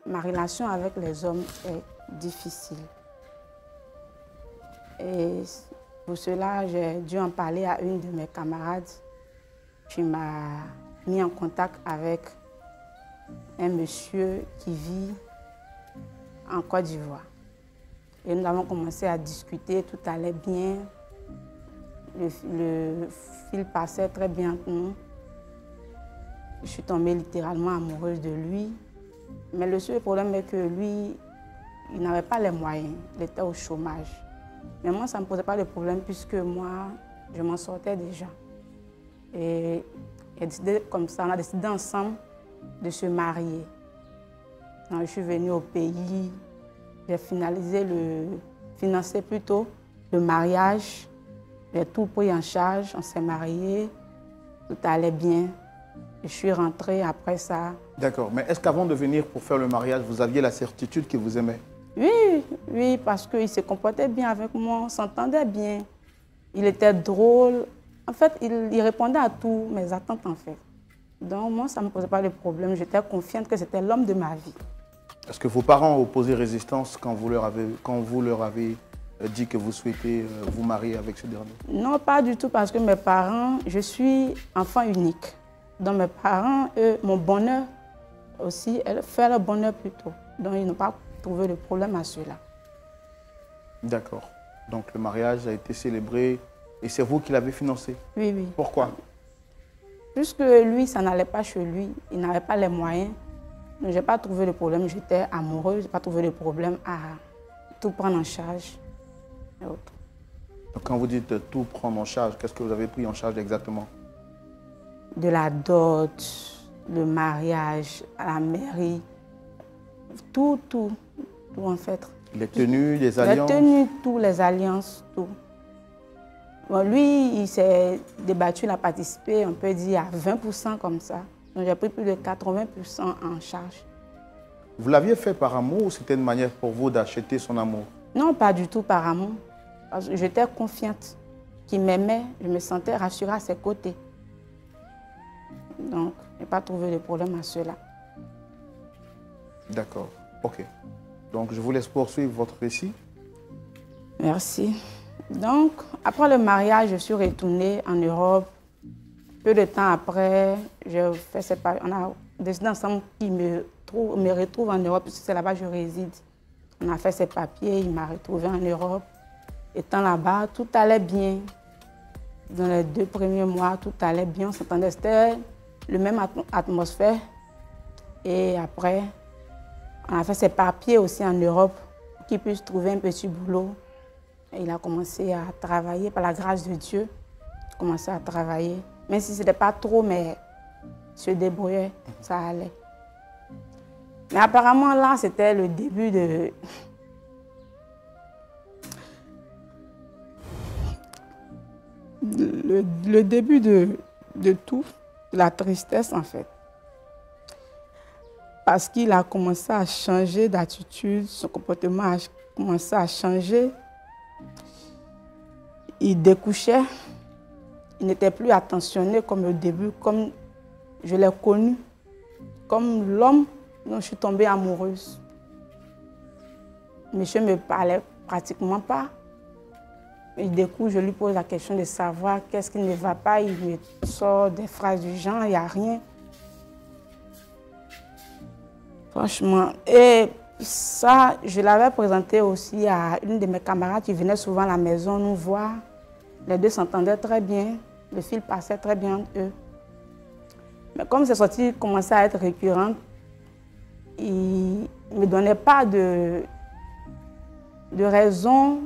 ma relation avec les hommes est difficile. Et pour cela, j'ai dû en parler à une de mes camarades qui m'a mis en contact avec un monsieur qui vit en Côte d'Ivoire. Et nous avons commencé à discuter, tout allait bien. Le fil passait très bien entre nous. Je suis tombée littéralement amoureuse de lui. Mais le seul problème est que lui, il n'avait pas les moyens, il était au chômage. Mais moi, ça ne me posait pas de problème puisque moi, je m'en sortais déjà. Et comme ça, on a décidé ensemble de se marier. Donc, je suis venue au pays, j'ai financé plutôt le mariage. J'ai tout pris en charge, on s'est mariés, tout allait bien. Je suis rentrée après ça. D'accord, mais est-ce qu'avant de venir pour faire le mariage, vous aviez la certitude qu'il vous aimait? Oui, parce qu'il se comportait bien avec moi, on s'entendait bien. Il était drôle. En fait, il répondait à toutes mes attentes, en fait. Donc, moi, ça ne me posait pas de problème. J'étais confiante que c'était l'homme de ma vie. Est-ce que vos parents ont opposé résistance quand vous leur avez dit que vous souhaitez vous marier avec ce dernier? Non, pas du tout, parce que mes parents, je suis enfant unique. Donc, mes parents, eux, mon bonheur aussi, elles font leur bonheur plutôt. Donc, ils n'ont pas trouvé de problème à cela. D'accord. Donc, le mariage a été célébré et c'est vous qui l'avez financé? Oui. Pourquoi? Puisque lui, ça n'allait pas chez lui, il n'avait pas les moyens. Donc, je n'ai pas trouvé de problème. J'étais amoureuse, je n'ai pas trouvé de problème à tout prendre en charge. Et autres. Donc, quand vous dites tout prendre en charge, qu'est-ce que vous avez pris en charge exactement? De la dot, le mariage, à la mairie, tout en fait. Les tenues, les alliances? Les tenues, tout, les alliances, tout. Bon, lui, il s'est débattu, il a participé, on peut dire, à 20% comme ça. Donc, j'ai pris plus de 80% en charge. Vous l'aviez fait par amour ou c'était une manière pour vous d'acheter son amour? Non, pas du tout par amour. Parce que j'étais confiante qu'il m'aimait, je me sentais rassurée à ses côtés. Donc, je n'ai pas trouvé de problème à cela. D'accord, ok. Donc, je vous laisse poursuivre votre récit. Merci. Donc, après le mariage, je suis retournée en Europe. Peu de temps après, on a décidé ensemble qu'il me retrouve en Europe, puisque c'est là-bas que je réside. On a fait ses papiers, il m'a retrouvée en Europe. Étant là-bas, tout allait bien. Dans les 2 premiers mois, tout allait bien, on s'entendait. C'était la même atmosphère. Et après, on a fait ses papiers aussi en Europe pour qu'il puisse trouver un petit boulot. Et il a commencé à travailler, par la grâce de Dieu. Il a commencé à travailler. Même si ce n'était pas trop, mais il se débrouillait, ça allait. Mais apparemment, là, c'était le début de... Le début de tout, de la tristesse, en fait. Parce qu'il a commencé à changer d'attitude, son comportement a commencé à changer. Il découchait, il n'était plus attentionné comme au début, comme je l'ai connu, comme l'homme dont je suis tombée amoureuse. Monsieur ne me parlait pratiquement pas. Et du coup, je lui pose la question de savoir qu'est-ce qui ne va pas. Il me sort des phrases du genre, il n'y a rien. Franchement. Et ça, je l'avais présenté aussi à une de mes camarades qui venait souvent à la maison nous voir. Les deux s'entendaient très bien. Le fil passait très bien entre eux. Mais comme ces sorties commençaient à être récurrentes, il ne me donnait pas de raison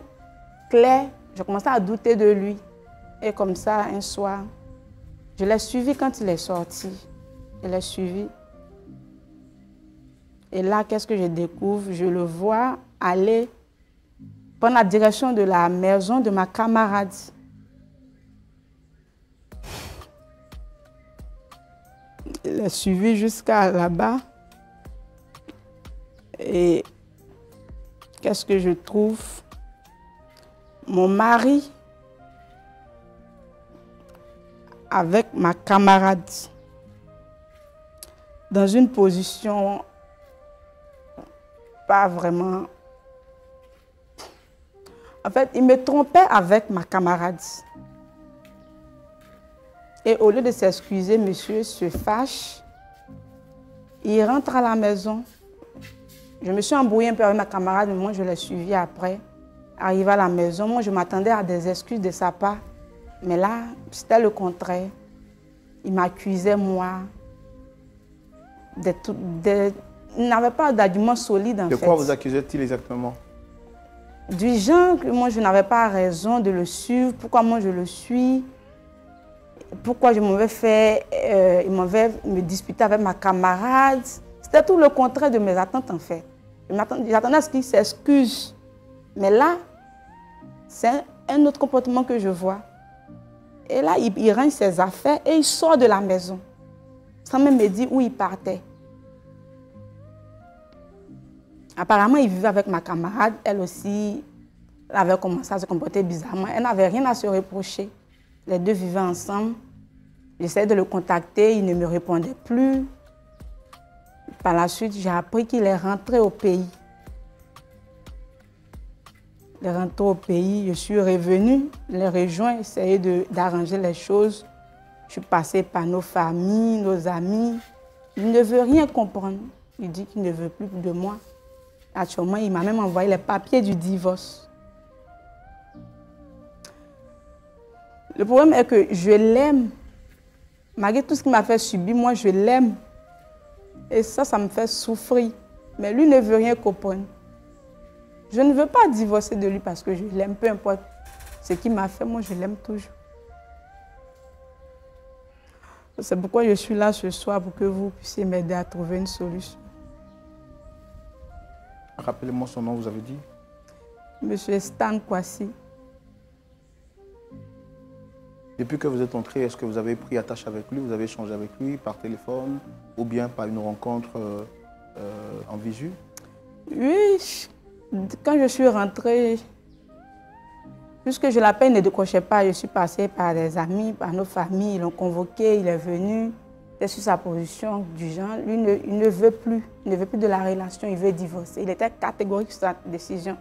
claire. Je commençais à douter de lui. Et comme ça, un soir, je l'ai suivi quand il est sorti. Je l'ai suivi. Et là, qu'est-ce que je découvre? Je le vois aller prendre la direction de la maison de ma camarade. Je l'ai suivi jusqu'à là-bas. Et qu'est-ce que je trouve? Mon mari avec ma camarade dans une position pas vraiment... En fait, il me trompait avec ma camarade. Et au lieu de s'excuser, monsieur se fâche. Il rentre à la maison. Je me suis embrouillée un peu avec ma camarade, mais moi, je l'ai suivi après. Arrivé à la maison, moi, je m'attendais à des excuses de sa part. Mais là, c'était le contraire. Il m'accusait, moi. Il n'avait pas d'argument solide, en fait. De quoi vous accusait-il exactement? Du genre que moi, je n'avais pas raison de le suivre. Pourquoi moi, je le suis? Pourquoi je m'avais fait... il m'avait me disputer avec ma camarade. C'était tout le contraire de mes attentes, en fait. J'attendais à ce qu'il s'excuse. Mais là, c'est un autre comportement que je vois. Et là, il range ses affaires et il sort de la maison. Sans même me dire où il partait. Apparemment, il vivait avec ma camarade. Elle aussi, elle avait commencé à se comporter bizarrement. Elle n'avait rien à se reprocher. Les deux vivaient ensemble. J'essayais de le contacter, il ne me répondait plus. Par la suite, j'ai appris qu'il est rentré au pays. Il est rentré au pays, je suis revenue, les rejoint, essayer d'arranger les choses. Je suis passée par nos familles, nos amis. Il ne veut rien comprendre. Il dit qu'il ne veut plus de moi. Actuellement, il m'a même envoyé les papiers du divorce. Le problème est que je l'aime. Malgré tout ce qu'il m'a fait subir, moi, je l'aime. Et ça me fait souffrir. Mais lui ne veut rien comprendre. Je ne veux pas divorcer de lui parce que je l'aime, peu importe ce qu'il m'a fait, moi, je l'aime toujours. C'est pourquoi je suis là ce soir, pour que vous puissiez m'aider à trouver une solution. Rappelez-moi son nom, vous avez dit? Monsieur Stan Kwasi. Depuis que vous êtes entré, est-ce que vous avez pris attache avec lui? Vous avez échangé avec lui par téléphone ou bien par une rencontre en visu? Oui, quand je suis rentrée, puisque je l'appelle, il ne décrochait pas, je suis passée par des amis, par nos familles, ils l'ont convoqué, il est venu, il est sur sa position du genre. Lui, il ne veut plus de la relation, il veut divorcer. Il était catégorique sur sa décision.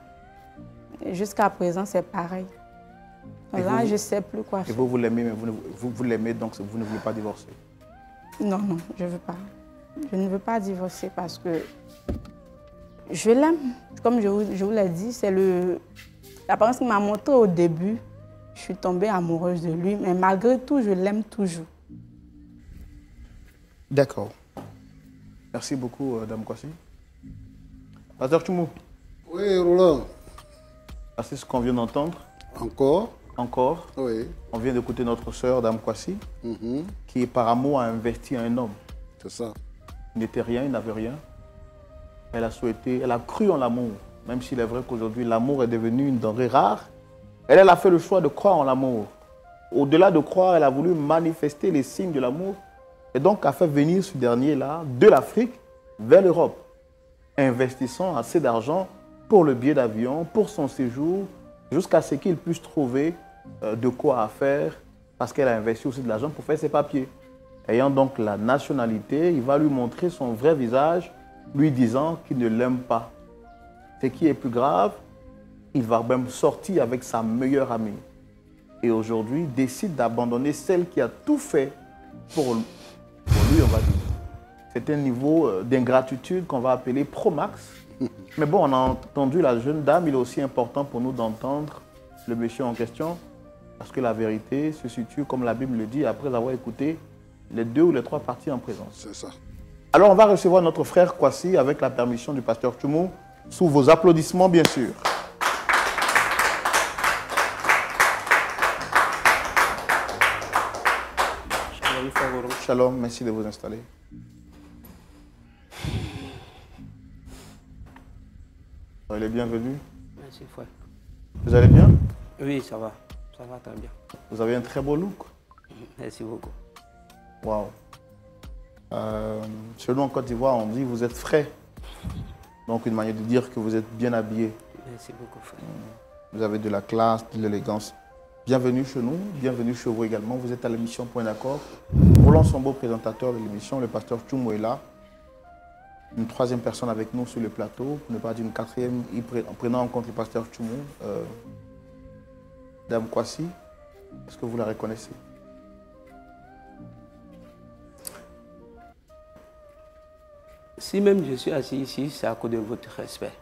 Jusqu'à présent, c'est pareil. Là, je ne sais plus quoi faire. Et vous l'aimez, mais vous l'aimez, donc vous ne voulez pas divorcer? Non, non, je ne veux pas. Je ne veux pas divorcer parce que je l'aime. Comme je vous l'ai dit, c'est l'apparence qu'il m'a montré au début. Je suis tombée amoureuse de lui, mais malgré tout, je l'aime toujours. D'accord. Merci beaucoup, Dame Kwasi. Pasteur Tchoumou. Oui, Roland. C'est ce qu'on vient d'entendre. Encore. Oui. On vient d'écouter notre sœur, Dame Kwasi, qui par amour a investi en un homme. C'est ça. Il n'était rien, il n'avait rien. Elle a cru en l'amour, même s'il est vrai qu'aujourd'hui, l'amour est devenu une denrée rare. Elle a fait le choix de croire en l'amour. Au-delà de croire, elle a voulu manifester les signes de l'amour et donc a fait venir ce dernier-là de l'Afrique vers l'Europe, investissant assez d'argent pour le billet d'avion, pour son séjour, jusqu'à ce qu'il puisse trouver de quoi faire, parce qu'elle a investi aussi de l'argent pour faire ses papiers. Ayant donc la nationalité, il va lui montrer son vrai visage, lui disant qu'il ne l'aime pas. Ce qui est plus grave, il va même sortir avec sa meilleure amie. Et aujourd'hui, décide d'abandonner celle qui a tout fait pour lui, on va dire. C'est un niveau d'ingratitude qu'on va appeler pro-max. Mais bon, on a entendu la jeune dame, il est aussi important pour nous d'entendre le monsieur en question, parce que la vérité se situe, comme la Bible le dit, après avoir écouté les 2 ou les 3 parties en présence. C'est ça. Alors, on va recevoir notre frère Kwasi avec la permission du pasteur Tchoumou, sous vos applaudissements, bien sûr. Shalom, merci de vous installer. Soyez les bienvenus. Merci, frère. Vous allez bien? Oui, ça va. Ça va très bien. Vous avez un très beau look. Merci beaucoup. Waouh. Chez nous en Côte d'Ivoire, on dit que vous êtes frais. Donc une manière de dire que vous êtes bien habillé. Merci beaucoup, frère. Vous avez de la classe, de l'élégance. Bienvenue chez nous, bienvenue chez vous également. Vous êtes à l'émission Point d'accord. Roland Sambo, présentateur de l'émission, le pasteur Tchoumou est là. une troisième personne avec nous sur le plateau, pour ne pas dire une quatrième, en prenant en compte le pasteur Tchoumou, Dame Kwasi. Est-ce que vous la reconnaissez? Si même je suis assis ici, c'est à cause de votre respect.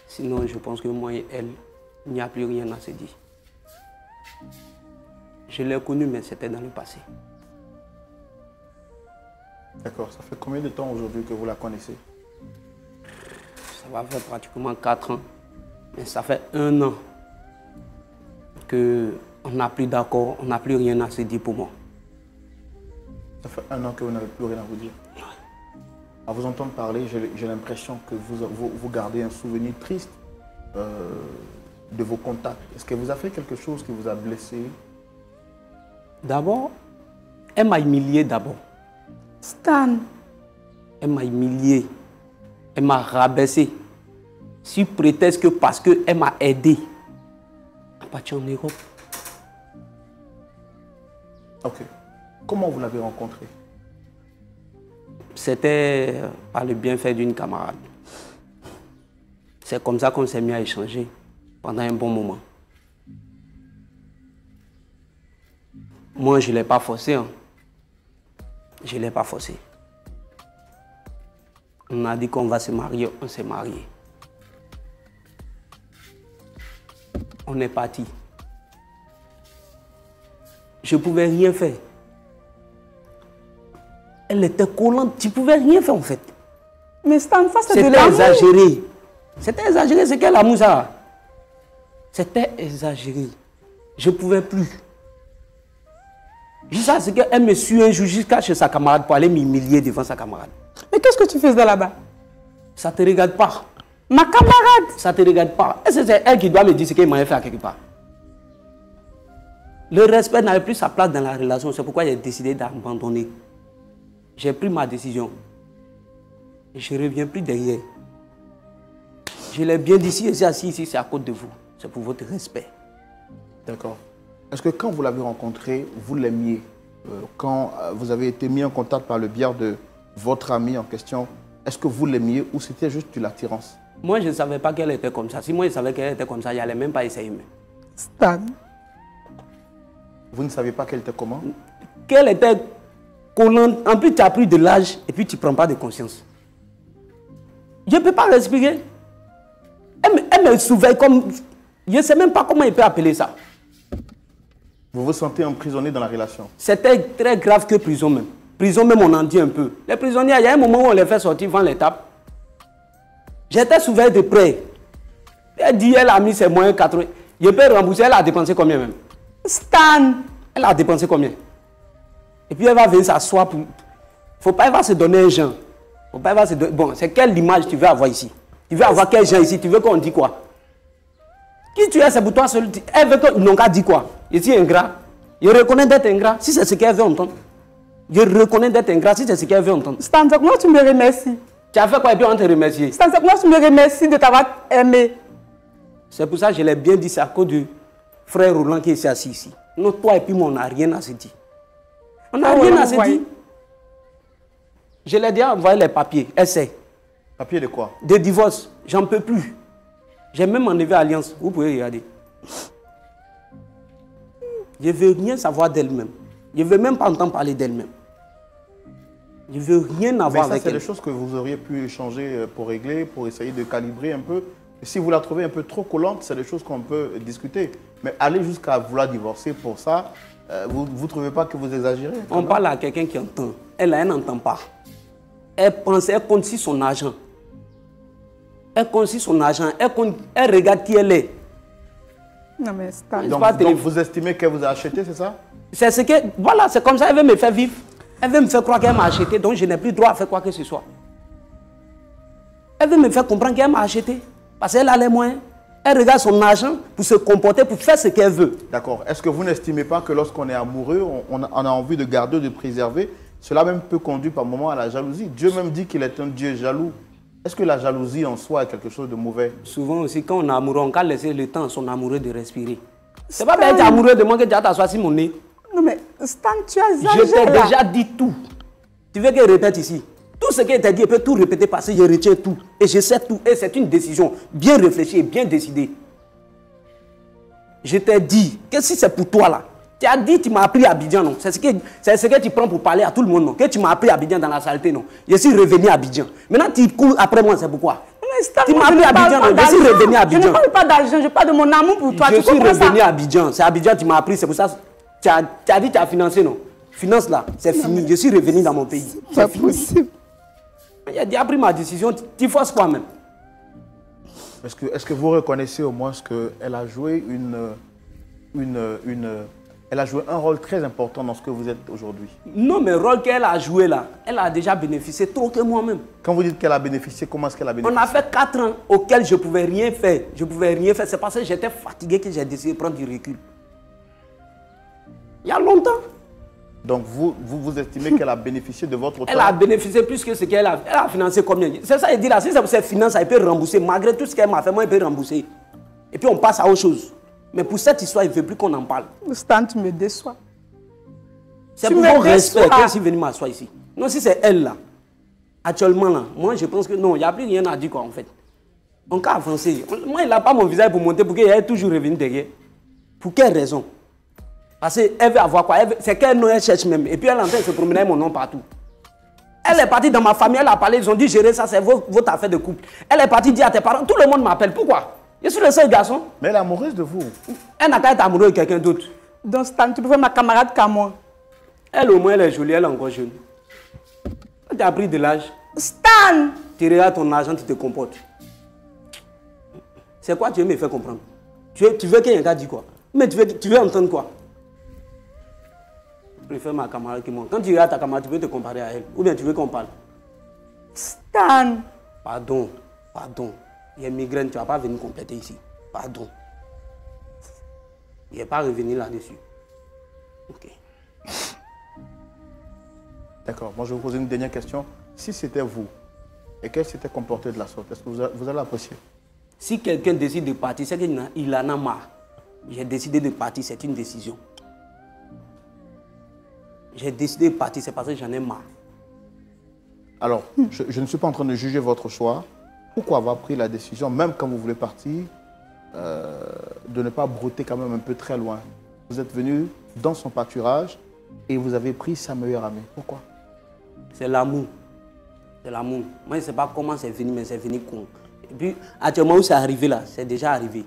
Sinon, je pense que moi et elle, il n'y a plus rien à se dire. Je l'ai connue, mais c'était dans le passé. D'accord. Ça fait combien de temps aujourd'hui que vous la connaissez? Ça va faire pratiquement 4 ans. Mais ça fait 1 an qu'on n'a plus d'accord, on n'a plus rien à se dire pour moi. Ça fait 1 an que vous n'avez plus rien à vous dire. À vous entendre parler, j'ai l'impression que vous gardez un souvenir triste de vos contacts. Est-ce que vous avez fait quelque chose qui vous a blessé? D'abord, elle m'a humilié d'abord. Stan. Elle m'a humilié. Elle m'a rabaissé. Sous prétexte que parce qu'elle m'a aidé à partir en Europe. Ok. Comment vous l'avez rencontrée? C'était par le bienfait d'une camarade. C'est comme ça qu'on s'est mis à échanger pendant un bon moment. Moi, je ne l'ai pas forcé. Hein. Je ne l'ai pas forcé. On a dit qu'on va se marier, on s'est marié. On est parti. Je ne pouvais rien faire. Elle était collante, tu ne pouvais rien faire en fait. Mais Stan, ça c'est de C'était l'amour. exagéré. C'était exagéré, c'est quel amour ça? C'était exagéré. Je ne pouvais plus. Jusqu'à ce qu'elle me suive un jour jusqu'à chez sa camarade pour aller m'humilier devant sa camarade. Mais qu'est-ce que tu faisais là-bas? Ça ne te regarde pas. Ma camarade. Ça ne te regarde pas. Et c'est elle qui doit me dire ce qu'elle m'a fait à quelque part. Le respect n'avait plus sa place dans la relation. C'est pourquoi j'ai décidé d'abandonner. J'ai pris ma décision. Et je ne reviens plus derrière. Je l'ai bien dit, si je suis assis ici, c'est à cause de vous. C'est pour votre respect. D'accord. Est-ce que quand vous l'avez rencontrée, vous l'aimiez? Quand vous avez été mis en contact par le biais de votre ami en question, est-ce que vous l'aimiez ou c'était juste de l'attirance? Moi, je ne savais pas qu'elle était comme ça. Si moi, je savais qu'elle était comme ça, je n'allais même pas essayer. Stan. Vous ne savez pas qu'elle était comment? Qu'elle était collante. En plus, tu as pris de l'âge et puis tu ne prends pas de conscience. Je ne peux pas respirer. Elle me surveille comme... Je ne sais même pas comment il peut appeler ça. Vous vous sentez emprisonné dans la relation? C'était très grave que prison même. Prison même, on en dit un peu. Les prisonniers, il y a un moment où on les fait sortir devant l'étape. J'étais surveillé de près. Elle dit, elle a mis ses moyens 80. Je peux rembourser, elle a dépensé combien même? Stan. Elle a dépensé combien? Et puis elle va venir s'asseoir pour... Faut pas, elle va se donner un genre. Faut pas, elle va se donner... Bon, c'est quelle image tu veux avoir ici? Tu veux avoir quel genre ici? Tu veux qu'on dise quoi? Qui tu es, c'est pour toi seul. Elle veut qu'ils n'ont qu'à dire quoi? Je suis ingrat. Je reconnais d'être ingrat si c'est ce qu'elle veut entendre. Je reconnais d'être ingrat si c'est ce qu'elle veut entendre. Stan, c'est comment tu me remercies? Tu as fait quoi et puis on te remercie? Stan, c'est comment tu me remercies de t'avoir aimé? C'est pour ça que je l'ai bien dit, c'est à cause du frère Roland qui est assis ici. Nous, toi et puis moi, on n'a rien à se dire. On n'a rien à se dire. Je l'ai déjà envoyé les papiers. Elle sait. Papier de quoi? De divorce. J'en peux plus. J'ai même enlevé Alliance. Vous pouvez regarder. Je ne veux rien savoir d'elle-même. Je ne veux même pas entendre parler d'elle-même. Je ne veux rien avoir avec elle. C'est des choses que vous auriez pu échanger pour régler, pour essayer de calibrer un peu. Et si vous la trouvez un peu trop collante, c'est des choses qu'on peut discuter. Mais aller jusqu'à vouloir divorcer pour ça, vous ne trouvez pas que vous exagérez? On parle à quelqu'un qui entend. Elle n'entend pas. Elle pense, elle compte sur son argent. Elle compte sur son argent. Elle regarde qui elle est. Non mais Stan. Donc vous estimez qu'elle vous a acheté, c'est ça? C'est ce que... Voilà, c'est comme ça, elle veut me faire vivre. Elle veut me faire croire qu'elle m'a acheté, donc je n'ai plus droit à faire quoi que ce soit. Elle veut me faire comprendre qu'elle m'a acheté. Parce qu'elle a les moyens. Elle regarde son argent pour se comporter, pour faire ce qu'elle veut. D'accord. Est-ce que vous n'estimez pas que lorsqu'on est amoureux, on a envie de garder, de préserver? Cela même peut conduire par moments à la jalousie. Dieu même dit qu'il est un Dieu jaloux. Est-ce que la jalousie en soi est quelque chose de mauvais? Souvent aussi, quand on est amoureux, on peut laisser le temps à son amoureux de respirer. C'est pas bien être amoureux de moi que tu as t'asseoir sur mon nez. Non mais Stan, tu as Je t'ai déjà dit tout. Tu veux qu'elle répète ici? Tout ce qui est dit, je peux tout répéter parce que je retiens tout. Et je sais tout. Et c'est une décision bien réfléchie et bien décidée. Je t'ai dit que si c'est pour toi là, tu as dit, tu m'as appris à Abidjan, non? C'est ce que tu prends pour parler à tout le monde, non? Que tu m'as appris à Abidjan dans la saleté, non? Je suis revenu à Abidjan. Maintenant, tu cours après moi, c'est pourquoi? Tu m'as appris à Abidjan, non? Je suis revenu à Abidjan. Je ne parle pas d'argent, je parle de mon amour pour toi. Je suis revenu à Abidjan. C'est Abidjan, tu m'as appris, c'est pour ça. Tu as dit, tu as financé, non? Finance là, c'est fini. Je suis revenu dans mon pays. C'est possible. Il a pris ma décision, tu forces quoi même? Est-ce que vous reconnaissez au moins qu'elle a joué elle a joué un rôle très important dans ce que vous êtes aujourd'hui? Non, mais le rôle qu'elle a joué là, elle a déjà bénéficié trop que moi-même. Quand vous dites qu'elle a bénéficié, comment est-ce qu'elle a bénéficié? On a fait 4 ans auxquels je ne pouvais rien faire. Je ne pouvais rien faire. C'est parce que j'étais fatigué que j'ai décidé de prendre du recul. Il y a longtemps. Donc vous estimez qu'elle a bénéficié de votre temps? Elle a bénéficié plus que ce qu'elle a. Elle a financé combien? C'est ça, il dit là, si c'est pour ses finances, elle peut rembourser. Malgré tout ce qu'elle m'a fait, moi, elle peut rembourser. Et puis on passe à autre chose. Mais pour cette histoire, il ne veut plus qu'on en parle. Stan, tu me déçois. C'est pour mon respect qu'elle est venue m'asseoir ici. Non, si c'est elle là, actuellement là, moi je pense que non, il n'y a plus rien à dire quoi en fait. On peut avancer. Moi, il n'a pas mon visage pour monter pour qu'elle est toujours revenue derrière. Pour quelle raison? Parce qu'elle veut avoir quoi? C'est quel nom elle cherche même. Et puis elle est en train de se promener avec mon nom partout. Elle est partie dans ma famille, elle a parlé, ils ont dit gérer ça, c'est votre affaire de couple. Elle est partie dire à tes parents, tout le monde m'appelle. Pourquoi? Je suis le seul garçon. Mais elle est amoureuse de vous. Elle n'a qu'à être amoureuse de quelqu'un d'autre. Donc Stan, tu peux faire ma camarade qu'à moi. Elle au moins elle est jolie, elle est encore jeune. Elle t'a pris de l'âge. Stan! Tu regardes ton argent, tu te comportes. C'est quoi tu veux me faire comprendre? Tu veux qu'il y ait un gars dit quoi? Mais tu veux entendre quoi? Je préfère ma camarade que moi. Quand tu regardes ta camarade, tu veux te comparer à elle. Ou bien tu veux qu'on parle? Stan! Pardon. Il y a une migraine, tu ne vas pas venir compléter ici. Pardon. Il n'est pas revenu là-dessus. Ok. D'accord. Moi, je vais vous poser une dernière question. Si c'était vous, et qu'elle s'était comportée de la sorte, est-ce que vous allez apprécier? Si quelqu'un décide de partir, c'est qu'il en a marre. J'ai décidé de partir, c'est une décision. J'ai décidé de partir, c'est parce que j'en ai marre. Alors, je ne suis pas en train de juger votre choix. Pourquoi avoir pris la décision, même quand vous voulez partir, de ne pas brouter quand même un peu très loin? Vous êtes venu dans son pâturage et vous avez pris sa meilleure amie. Pourquoi? C'est l'amour. C'est l'amour. Moi, je ne sais pas comment c'est venu, mais c'est venu con. Et puis, actuellement où c'est arrivé là, c'est déjà arrivé.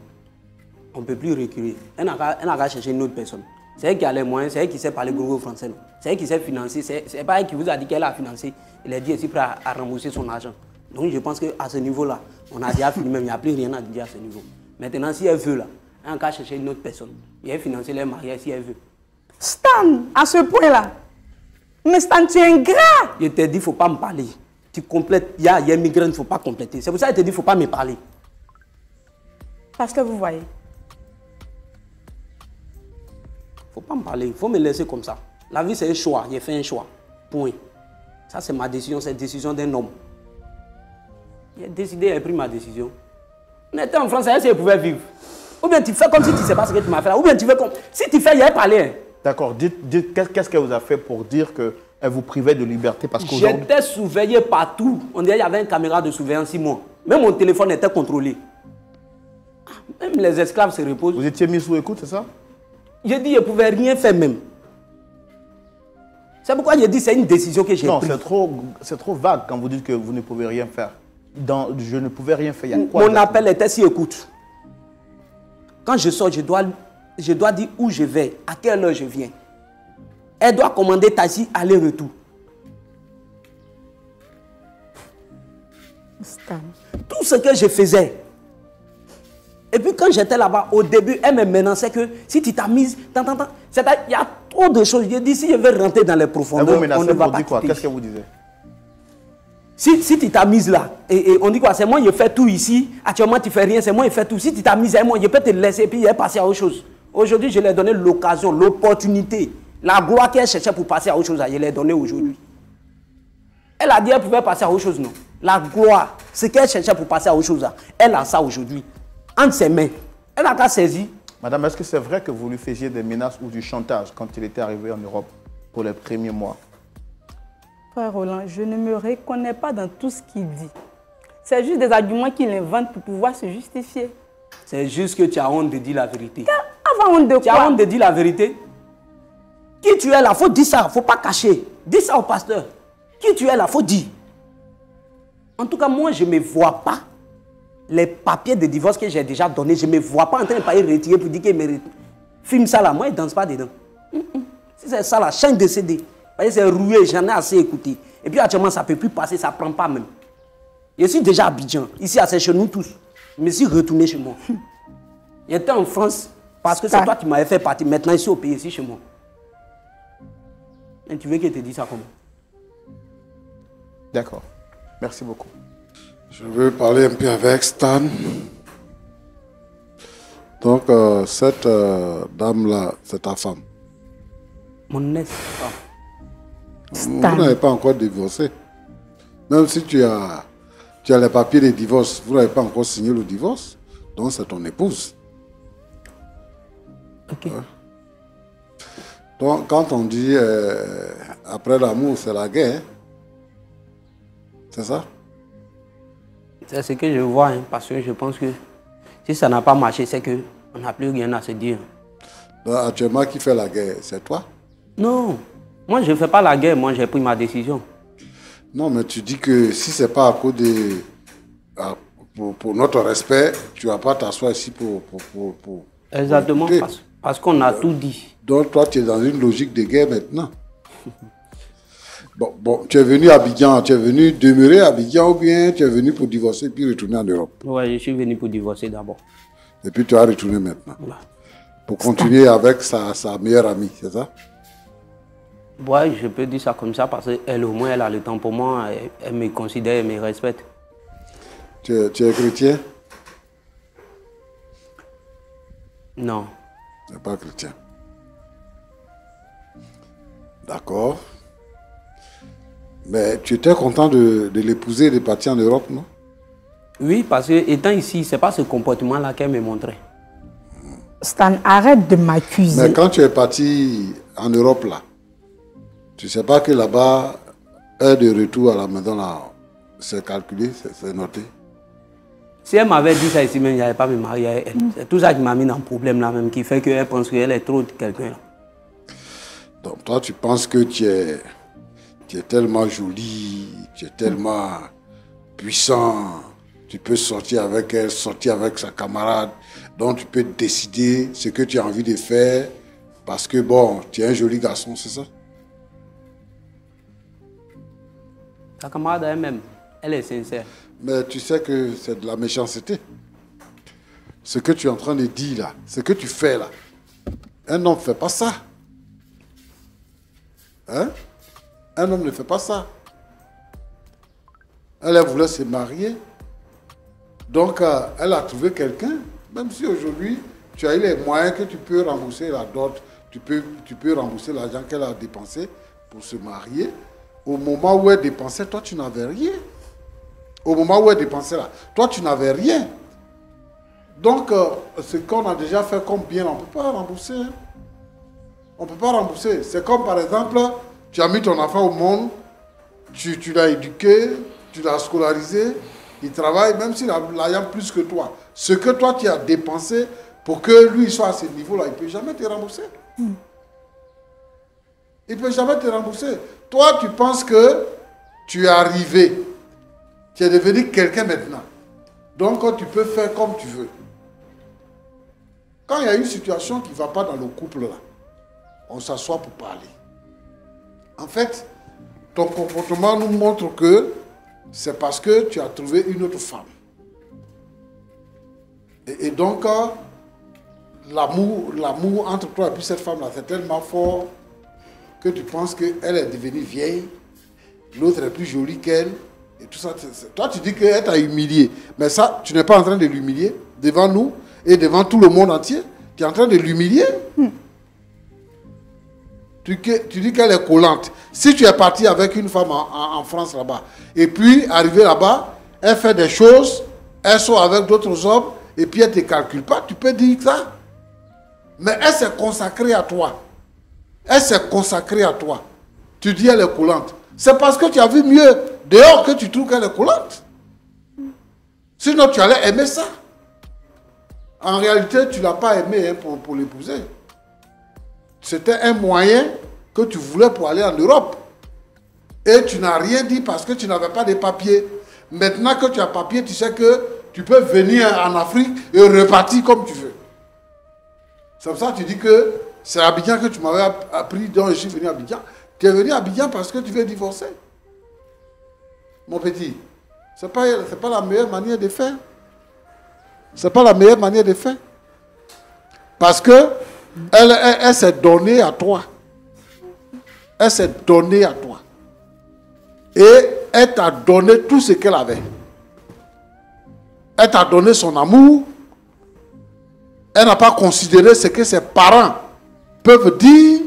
On ne peut plus reculer. Elle n'a qu'à chercher une autre personne. C'est elle qui a les moyens, c'est elle qui sait parler gros français. C'est elle qui sait financer. C'est pas elle qui vous a dit qu'elle a financé. Elle a dit elle est prête à rembourser son argent. Donc je pense qu'à ce niveau-là, on a déjà fini même, il n'y a plus rien à dire à ce niveau. Maintenant, si elle veut là, elle n'a qu'à chercher une autre personne. Et elle financer les mariages si elle veut. Stan, à ce point-là. Mais Stan, tu es ingrat. Je t'ai dit, il ne faut pas me parler. Tu complètes, il y a une migraine, il ne faut pas compléter. C'est pour ça que je t'ai dit, il ne faut pas me parler. Parce que vous voyez. Il ne faut pas me parler, il faut me laisser comme ça. La vie, c'est un choix, j'ai fait un choix. Point. Ça, c'est ma décision, c'est la décision d'un homme. J'ai décidé, j'ai pris ma décision. On était en France, elle pouvait vivre. Ou bien tu fais comme si tu ne sais pas ce que tu m'as fait là. Ou bien tu veux comme. Si tu fais, il y a parlé. Hein. D'accord. Dites qu'est-ce qu'elle vous a fait pour dire qu'elle vous privait de liberté parce qu'aujourd'hui... J'étais surveillé partout. On dirait qu'il y avait une caméra de surveillance 6 mois. Même mon téléphone était contrôlé. Même les esclaves se reposent. Vous étiez mis sous écoute, c'est ça? J'ai dit, je ne pouvais rien faire même. C'est pourquoi j'ai dit c'est une décision que j'ai prise. Non, c'est trop vague quand vous dites que vous ne pouvez rien faire. Je ne pouvais rien faire. Il y a quoi, mon exactement? appel était si écoute. Quand je sors, je dois dire où je vais, à quelle heure je viens. Elle doit commander taxi aller-retour. Stan. Tout ce que je faisais. Et puis quand j'étais là-bas, au début, elle me menaçait que si tu t'as mise, il y a trop de choses. Je dis si je veux rentrer dans les profondeurs, elle vous on ne va pour pas dire quoi? quitter. Qu'est-ce qu'elle vous disait? Si tu t'as mise là, et on dit quoi? C'est moi qui fais tout ici, actuellement tu fais rien, c'est moi qui fais tout. Si tu t'as mise avec moi, je peux te laisser et puis je vais passer à autre chose. Aujourd'hui, je lui ai donné l'occasion, l'opportunité, la gloire qu'elle cherchait pour passer à autre chose, je l'ai donné aujourd'hui. Elle a dit qu'elle pouvait passer à autre chose, non? La gloire, ce qu'elle cherchait pour passer à autre chose, elle a ça aujourd'hui. Entre ses mains. Elle n'a qu'à saisir. Madame, est-ce que c'est vrai que vous lui faisiez des menaces ou du chantage quand il était arrivé en Europe pour les premiers mois? Frère Roland, je ne me reconnais pas dans tout ce qu'il dit. C'est juste des arguments qu'il invente pour pouvoir se justifier. C'est juste que tu as honte de dire la vérité. Avant honte de Tu as quoi? honte de dire la vérité. Qui tu es là, faut dire ça, faut pas cacher. Dis ça au pasteur. Qui tu es là, faut dire. En tout cas, moi, je ne me vois pas. Les papiers de divorce que j'ai déjà donnés, je ne me vois pas en train de pas y retirer pour dire qu'il mérite. Filme ça là, moi, il ne danse pas dedans. Si c'est ça là, change de CD. Parce que c'est rouillé, j'en ai assez écouté. Et puis actuellement, ça ne peut plus passer, ça ne prend pas même. Je suis déjà à Abidjan, ici, c'est chez nous tous. Je me suis retourné chez moi. J'étais en France parce que c'est toi qui m'avais fait partir. Maintenant, ici au pays, ici chez moi. Et tu veux que je te dise ça comment? D'accord. Merci beaucoup. Je veux parler un peu avec Stan. Donc, cette dame-là, c'est ta femme. Mon ex-femme. Vous n'avez pas encore divorcé. Même si tu as les papiers de divorce, vous n'avez pas encore signé le divorce. Donc, c'est ton épouse. Ok. Ouais. Donc, quand on dit après l'amour, c'est la guerre, c'est ça? C'est ce que je vois, hein, parce que je pense que si ça n'a pas marché, c'est qu'on n'a plus rien à se dire. Donc, actuellement, qui fait la guerre? C'est toi? Non, moi je ne fais pas la guerre, moi j'ai pris ma décision. Non, mais tu dis que si ce n'est pas à cause de... pour notre respect, tu ne vas pas t'asseoir ici pour Exactement, écouter. parce qu'on a tout dit. Donc, toi, tu es dans une logique de guerre maintenant. Bon, tu es venu à Abidjan, tu es venu demeurer à Abidjan ou bien tu es venu pour divorcer puis retourner en Europe? Ouais, je suis venu pour divorcer d'abord. Et puis tu as retourné maintenant. Voilà. Pour continuer avec sa meilleure amie, c'est ça? Ouais, je peux dire ça comme ça parce qu'elle, au moins, elle a le temps pour moi, elle me considère, elle me respecte. Tu es chrétien? Non. Tu n'es pas chrétien. D'accord. Mais tu étais content de l'épouser et de partir en Europe, non? Oui, parce que étant ici, ce n'est pas ce comportement-là qu'elle me montrait. Stan, arrête de m'accuser. Mais quand tu es parti en Europe, là, tu ne sais pas que là-bas, heure de retour à la maison, là, c'est calculé, c'est noté? Si elle m'avait dit ça ici, même, je n'allais pas me marier avec elle. C'est tout ça qui m'a mis dans le problème là même, qui fait qu'elle pense qu'elle est trop de quelqu'un. Donc toi, tu penses que tu es tellement jolie, tu es tellement puissant, tu peux sortir avec elle, sortir avec sa camarade, donc tu peux décider ce que tu as envie de faire parce que bon, tu es un joli garçon, c'est ça? Sa camarade elle-même, elle est sincère. Mais tu sais que c'est de la méchanceté. Ce que tu es en train de dire là, ce que tu fais là, un homme ne fait pas ça. Hein? Un homme ne fait pas ça. Elle voulait se marier. Donc, elle a trouvé quelqu'un. Même si aujourd'hui, tu as eu les moyens que tu peux rembourser la dot, tu peux rembourser l'argent qu'elle a dépensé pour se marier. Au moment où elle dépensait, toi, tu n'avais rien. Au moment où elle dépensait là, toi, tu n'avais rien. Donc, ce qu'on a déjà fait comme bien, on ne peut pas rembourser. Hein. On ne peut pas rembourser. C'est comme par exemple, tu as mis ton enfant au monde, tu l'as éduqué, tu l'as scolarisé, il travaille, même s'il a l'argent plus que toi. Ce que toi tu as dépensé pour que lui soit à ce niveau-là, il ne peut jamais te rembourser. Il ne peut jamais te rembourser. Toi, tu penses que tu es arrivé, tu es devenu quelqu'un maintenant. Donc, tu peux faire comme tu veux. Quand il y a une situation qui ne va pas dans le couple là, on s'assoit pour parler. En fait, ton comportement nous montre que c'est parce que tu as trouvé une autre femme. Et donc, l'amour entre toi et puis cette femme-là, c'est tellement fort que tu penses qu'elle est devenue vieille, l'autre est plus jolie qu'elle, et tout ça. Toi, tu dis qu'elle t'a humilié. Mais ça, tu n'es pas en train de l'humilier devant nous et devant tout le monde entier. Tu es en train de l'humilier. Tu dis qu'elle est collante. Si tu es parti avec une femme en France là-bas, et puis arrivé là-bas, elle fait des choses, elle sort avec d'autres hommes, et puis elle ne te calcule pas, tu peux dire ça. Mais elle s'est consacrée à toi. Elle s'est consacrée à toi. Tu dis elle est collante. C'est parce que tu as vu mieux dehors que tu trouves qu'elle est collante. Sinon, tu allais aimer ça. En réalité, tu ne l'as pas aimé hein, pour l'épouser. C'était un moyen que tu voulais pour aller en Europe. Et tu n'as rien dit parce que tu n'avais pas de papiers. Maintenant que tu as papier, tu sais que tu peux venir en Afrique et repartir comme tu veux. C'est pour ça que tu dis que c'est à Abidjan que tu m'avais appris, donc je suis venu à Abidjan. Tu es venu à Abidjan parce que tu veux divorcer. Mon petit, ce n'est pas la meilleure manière de faire. Ce n'est pas la meilleure manière de faire. Parce que elle s'est donnée à toi. Elle s'est donnée à toi. Et elle t'a donné tout ce qu'elle avait. Elle t'a donné son amour. Elle n'a pas considéré ce que ses parents peuvent dire.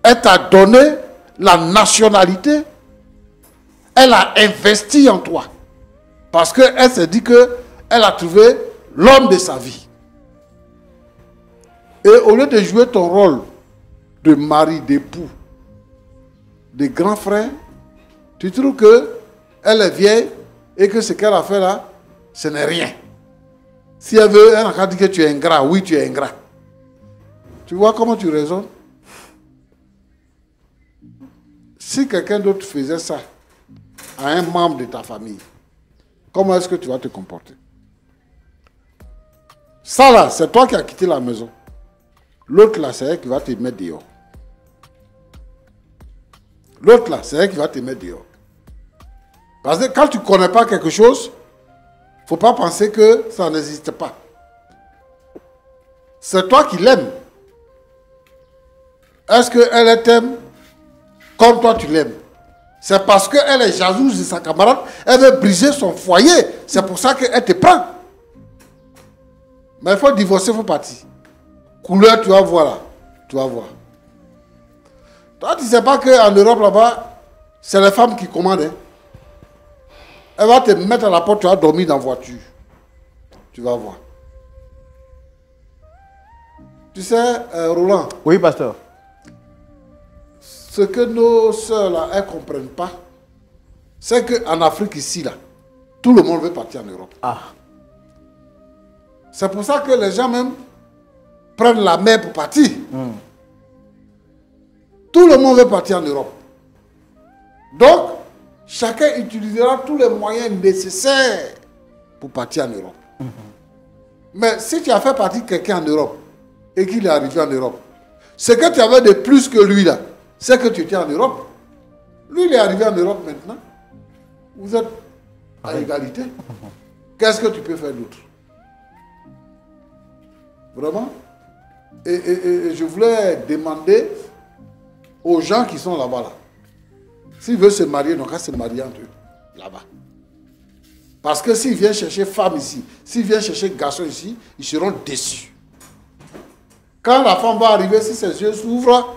Elle t'a donné la nationalité. Elle a investi en toi. Parce qu'elle s'est dit qu'elle a trouvé l'homme de sa vie. Et au lieu de jouer ton rôle de mari, d'époux, de grand frère, tu trouves qu'elle est vieille et que ce qu'elle a fait là, ce n'est rien. Si elle veut, elle n'a qu'à dire que tu es ingrat. Oui, tu es ingrat. Tu vois comment tu raisonnes? Si quelqu'un d'autre faisait ça à un membre de ta famille, comment est-ce que tu vas te comporter? Ça là, c'est toi qui as quitté la maison. L'autre là, c'est elle qui va te mettre dehors. L'autre là, c'est elle qui va te mettre dehors. Parce que quand tu ne connais pas quelque chose, il ne faut pas penser que ça n'existe pas. C'est toi qui l'aimes. Est-ce qu'elle t'aime comme toi tu l'aimes? C'est parce qu'elle est jalouse de sa camarade, elle veut briser son foyer. C'est pour ça qu'elle te prend. Mais il faut divorcer, il faut partir. Couleur, tu vas voir là. Tu vas voir. Toi, tu ne sais pas qu'en Europe, là-bas, c'est les femmes qui commandent. Hein. Elle va te mettre à la porte, tu vas dormir dans la voiture. Tu vas voir. Tu sais, Roland. Oui, pasteur. Ce que nos sœurs, là, elles ne comprennent pas, c'est qu'en Afrique, ici, là, tout le monde veut partir en Europe. Ah. C'est pour ça que les gens même prennent la mer pour partir. Tout le monde veut partir en Europe. Donc, chacun utilisera tous les moyens nécessaires pour partir en Europe. Mais si tu as fait partir quelqu'un en Europe et qu'il est arrivé en Europe, ce que tu avais de plus que lui là, c'est que tu étais en Europe. Lui, il est arrivé en Europe maintenant. Vous êtes à égalité. Qu'est-ce que tu peux faire d'autre? Vraiment? Et je voulais demander aux gens qui sont là-bas, là, s'ils veulent se marier, donc à se marier entre eux, là-bas. Parce que s'ils viennent chercher femme ici, s'ils viennent chercher garçon ici, ils seront déçus. Quand la femme va arriver, si ses yeux s'ouvrent,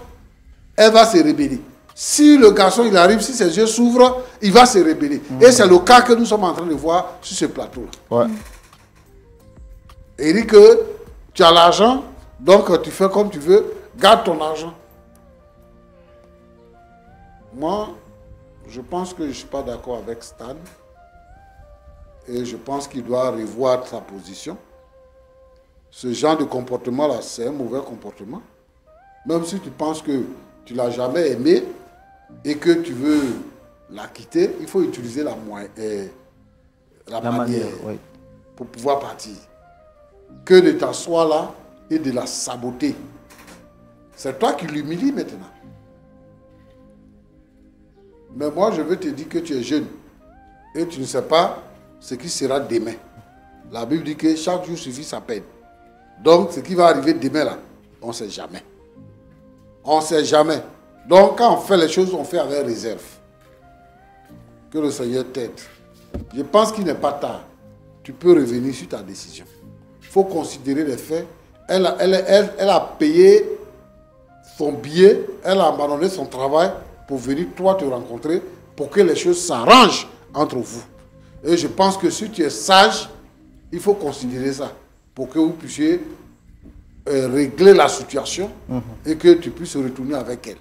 elle va se rebeller. Si le garçon il arrive, si ses yeux s'ouvrent, il va se rebeller. Et c'est le cas que nous sommes en train de voir sur ce plateau-là. Ouais. Il dit que tu as l'argent, donc tu fais comme tu veux, garde ton argent. Moi, je pense que je ne suis pas d'accord avec Stan. Et je pense qu'il doit revoir sa position. Ce genre de comportement-là, c'est un mauvais comportement. Même si tu penses que tu ne l'as jamais aimé et que tu veux la quitter, il faut utiliser la manière oui. pour pouvoir partir. Que de t'asseoir là et de la saboter. C'est toi qui l'humilie maintenant. Mais moi, je veux te dire que tu es jeune et tu ne sais pas ce qui sera demain. La Bible dit que chaque jour suffit sa peine. Donc, ce qui va arriver demain, là, on ne sait jamais. On ne sait jamais. Donc, quand on fait les choses, on fait avec réserve. Que le Seigneur t'aide. Je pense qu'il n'est pas tard. Tu peux revenir sur ta décision. Il faut considérer les faits. Elle a payé son billet, elle a abandonné son travail pour venir toi te rencontrer, pour que les choses s'arrangent entre vous. Et je pense que si tu es sage, il faut considérer ça, pour que vous puissiez régler la situation et que tu puisses retourner avec elle.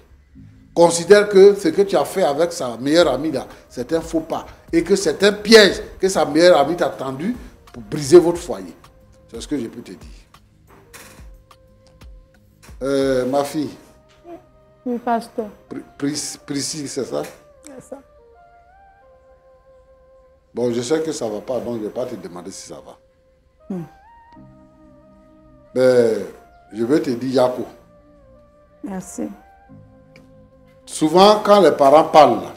considère que ce que tu as fait avec sa meilleure amie là, c'est un faux pas. Et que c'est un piège que sa meilleure amie t'a tendu pour briser votre foyer. C'est ce que je peux te dire. Ma fille. Oui, pasteur. Priscille, c'est ça? C'est ça. Bon, je sais que ça ne va pas, donc je ne vais pas te demander si ça va. Mais je vais te dire, Yako. Merci. Souvent, quand les parents parlent,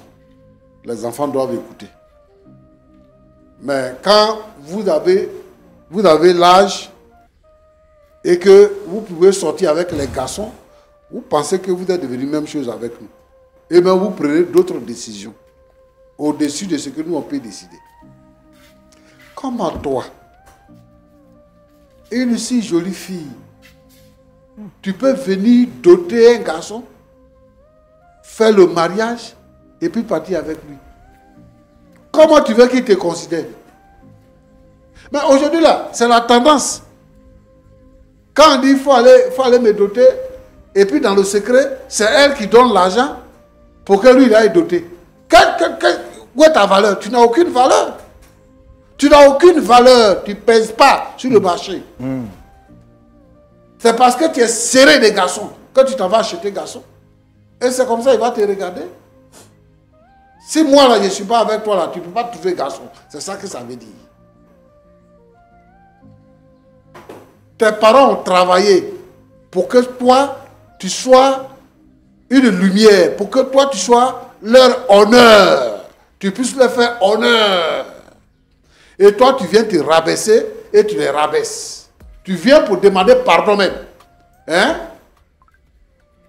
les enfants doivent écouter. Mais quand vous avez l'âge et que vous pouvez sortir avec les garçons, vous pensez que vous êtes devenu même chose avec nous. Et bien, vous prenez d'autres décisions au-dessus de ce que nous, on peut décider. Comment toi, une si jolie fille, tu peux venir doter un garçon, faire le mariage et puis partir avec lui? Comment tu veux qu'il te considère? Mais aujourd'hui là, c'est la tendance. Quand on dit qu'il faut aller me doter, et puis dans le secret, c'est elle qui donne l'argent pour que lui il aille doter. Où est ta valeur? Tu n'as aucune valeur. Tu n'as aucune valeur. Tu ne pèses pas sur le marché. C'est parce que tu es serré des garçons que tu t'en vas acheter garçon. Et c'est comme ça qu'il va te regarder. Si moi là je ne suis pas avec toi là, tu ne peux pas trouver garçon. C'est ça que ça veut dire. Tes parents ont travaillé pour que toi, tu sois une lumière, pour que toi, tu sois leur honneur. Tu puisses leur faire honneur. Et toi, tu viens te rabaisser et tu les rabaisses. Tu viens pour demander pardon même. Hein?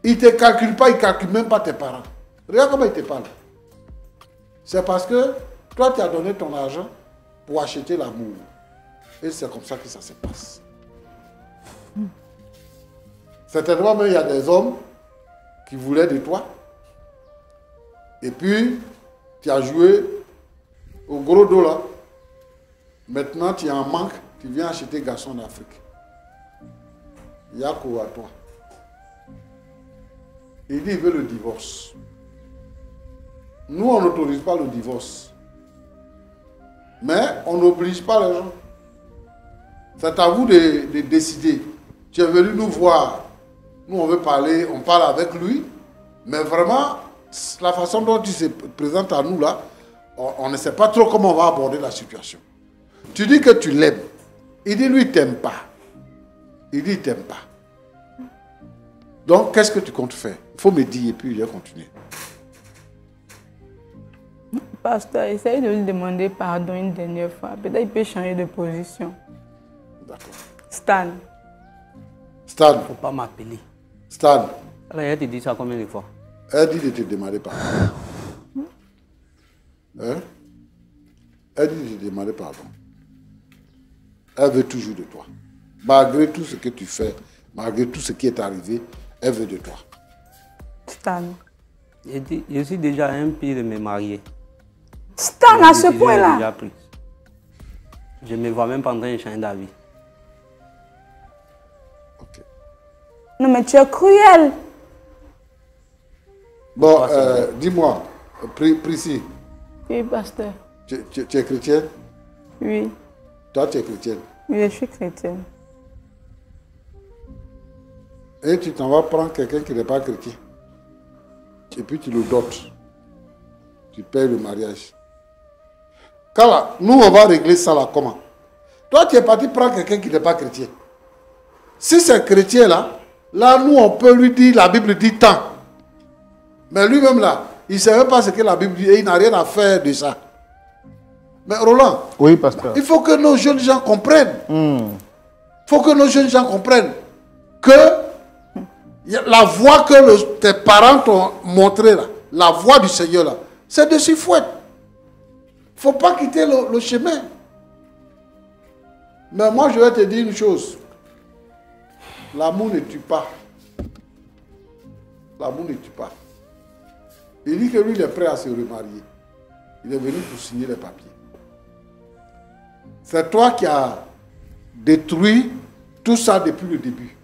Ils ne te calculent pas, ils ne calculent même pas tes parents. Regarde comment ils te parlent. C'est parce que toi, tu as donné ton argent pour acheter l'amour. Et c'est comme ça que ça se passe. Certainement, même, il y a des hommes qui voulaient de toi. Et puis, tu as joué au gros dos là. Maintenant, tu es en manque. Tu viens acheter garçon en Afrique. Yako à toi. Il dit qu'il veut le divorce. Nous, on n'autorise pas le divorce. Mais on n'oblige pas les gens. C'est à vous de décider. Tu es venu nous voir. Nous, on veut parler, on parle avec lui. Mais vraiment, la façon dont il se présente à nous là, on ne sait pas trop comment on va aborder la situation. Tu dis que tu l'aimes. Il dit, lui, il ne t'aime pas. Il dit, il ne t'aime pas. Donc, qu'est-ce que tu comptes faire? Il faut me dire et puis je vais continuer. Pasteur, essaye de lui demander pardon une dernière fois. Peut-être qu'il peut changer de position. D'accord. Stan. Stan. Il ne faut pas m'appeler. Stan. Alors, elle te dit ça combien de fois? Elle dit de te demander pardon. Hein? Elle dit de te demander pardon. Elle veut toujours de toi. Malgré tout ce que tu fais, malgré tout ce qui est arrivé, elle veut de toi. Stan. Je suis déjà un pied de me marier. Stan, à ce point-là. Je ne me vois même pas en train de changer d'avis. Ok. Non, mais tu es cruel. Bon, dis-moi, Priscille, Oui, pasteur. tu es chrétienne? Oui. Toi, tu es chrétienne. Oui, je suis chrétienne. Et tu t'en vas prendre quelqu'un qui n'est pas chrétien. Et puis tu le dotes. Tu payes le mariage. Quand là, nous, on va régler ça là, comment? Toi, tu es parti prendre quelqu'un qui n'est pas chrétien. Si c'est chrétien là, nous, on peut lui dire, la Bible dit tant. Mais lui-même là, il ne sait même pas ce que la Bible dit et il n'a rien à faire de ça. Mais Roland, Oui, pasteur. il faut que nos jeunes gens comprennent. Il faut que nos jeunes gens comprennent que la voie que tes parents t'ont montrée là, la voie du Seigneur là, c'est de s'y fouetter. Il ne faut pas quitter le chemin. Mais moi, je vais te dire une chose. L'amour ne tue pas. L'amour ne tue pas. Il dit que lui, il est prêt à se remarier. Il est venu pour signer les papiers. C'est toi qui as détruit tout ça depuis le début.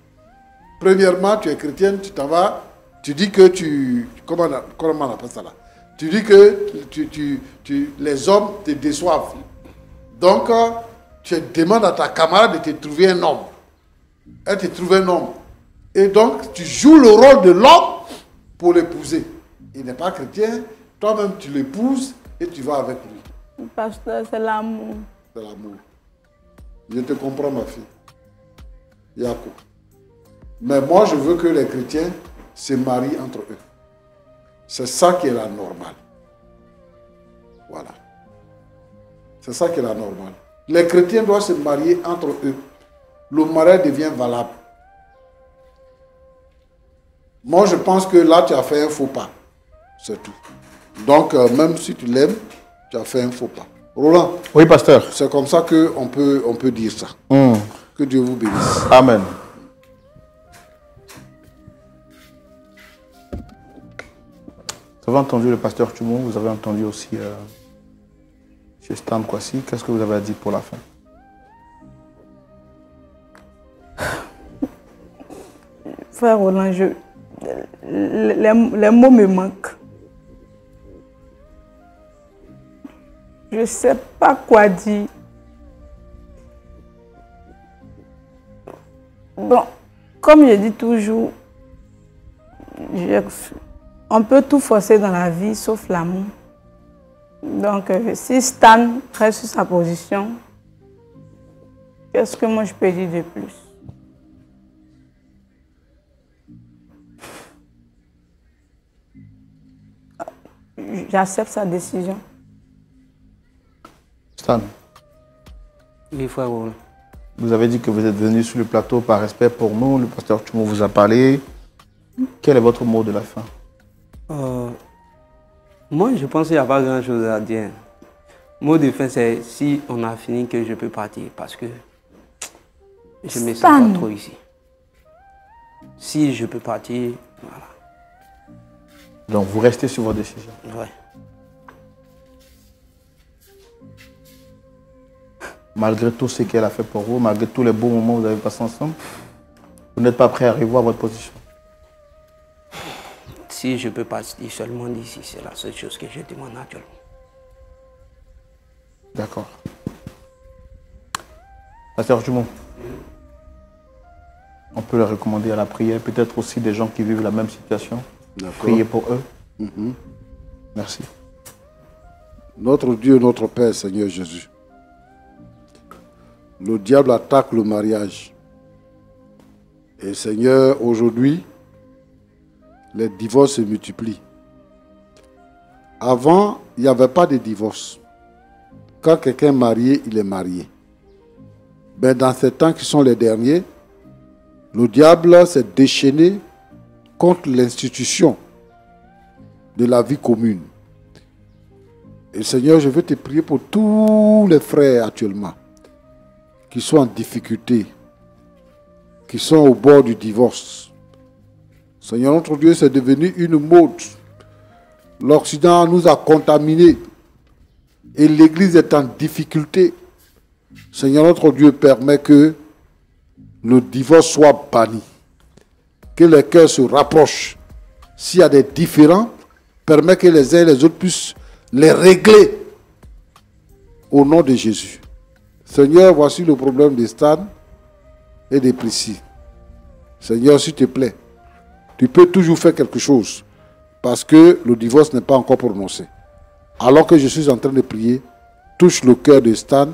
Premièrement, tu es chrétienne, tu t'en vas tu dis que comment on appelle ça là? Tu dis que les hommes te déçoivent. Donc, tu demandes à ta camarade de te trouver un homme. Elle te trouve un homme. Et donc, tu joues le rôle de l'homme pour l'épouser. Il n'est pas chrétien, toi-même tu l'épouses et tu vas avec lui. Pasteur, c'est l'amour. C'est l'amour. Je te comprends, ma fille. Yako. Mais moi, je veux que les chrétiens se marient entre eux. C'est ça qui est la normale. Voilà. C'est ça qui est la normale. Les chrétiens doivent se marier entre eux. Le mariage devient valable. Moi, je pense que là, tu as fait un faux pas. C'est tout. Donc, même si tu l'aimes, tu as fait un faux pas. Roland. Oui, pasteur. C'est comme ça qu'on peut dire ça. Que Dieu vous bénisse. Amen. Vous avez entendu le pasteur Tchoumou, vous avez entendu aussi chez Stan Kwasi. Qu'est-ce que vous avez à dire pour la fin? Frère Roland, les mots me manquent. Je ne sais pas quoi dire. Bon, comme je dis toujours, on peut tout forcer dans la vie sauf l'amour. Donc, si Stan reste sur sa position, qu'est-ce que moi je peux dire de plus? J'accepte sa décision. Stan. Oui, frère Roland. Vous avez dit que vous êtes venu sur le plateau par respect pour nous. Le pasteur Tchoumou vous a parlé. Quel est votre mot de la fin? Moi, je pense qu'il n'y a pas grand-chose à dire. Mot de fin, c'est si on a fini que je peux partir parce que je ne me sens pas trop ici. Si je peux partir, voilà. Donc, vous restez sur votre décision? Ouais. Malgré tout ce qu'elle a fait pour vous, malgré tous les beaux moments que vous avez passés ensemble, vous n'êtes pas prêt à revoir votre position? Si je peux partir seulement d'ici, c'est la seule chose que je demande actuellement. D'accord. Pasteur Tchoumou, on peut le recommander à la prière, peut-être aussi des gens qui vivent la même situation. Priez pour eux. Merci. Notre Dieu, notre Père, Seigneur Jésus. Le diable attaque le mariage. Et Seigneur, aujourd'hui, les divorces se multiplient. Avant, il n'y avait pas de divorce. Quand quelqu'un est marié, il est marié. Mais dans ces temps qui sont les derniers, le diable s'est déchaîné contre l'institution de la vie commune. Et Seigneur, je veux te prier pour tous les frères actuellement qui sont en difficulté, qui sont au bord du divorce. Seigneur, notre Dieu, c'est devenu une mode. L'Occident nous a contaminés et l'Église est en difficulté. Seigneur, notre Dieu, permet que le divorce soit banni, que les cœurs se rapprochent. S'il y a des différends, permet que les uns et les autres puissent les régler au nom de Jésus. Seigneur, voici le problème de Stan et de Priscille. Seigneur, s'il te plaît, tu peux toujours faire quelque chose parce que le divorce n'est pas encore prononcé. Alors que je suis en train de prier, touche le cœur de Stan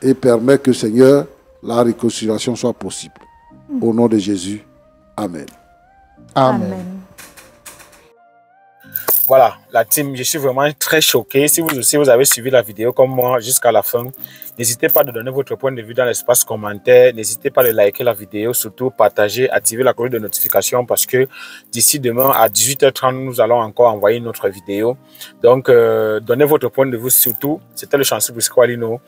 et permet que, Seigneur, la réconciliation soit possible. Au nom de Jésus, Amen. Amen. Voilà, la team, je suis vraiment très choqué. Si vous aussi vous avez suivi la vidéo comme moi jusqu'à la fin, n'hésitez pas à donner votre point de vue dans l'espace commentaire. N'hésitez pas à liker la vidéo, surtout partager, activer la cloche de notification parce que d'ici demain à 18h30, nous allons encore envoyer notre vidéo. Donc, donnez votre point de vue surtout. C'était le chanceux Busqualino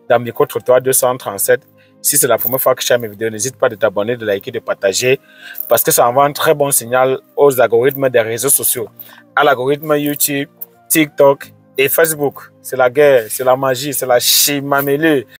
dans Micro-Trottoir 237. Si c'est la première fois que je fais mes vidéos, n'hésite pas à t'abonner, de liker, de partager parce que ça envoie un très bon signal aux algorithmes des réseaux sociaux. À l'algorithme YouTube, TikTok et Facebook. C'est la guerre, c'est la magie, c'est la chimamélée.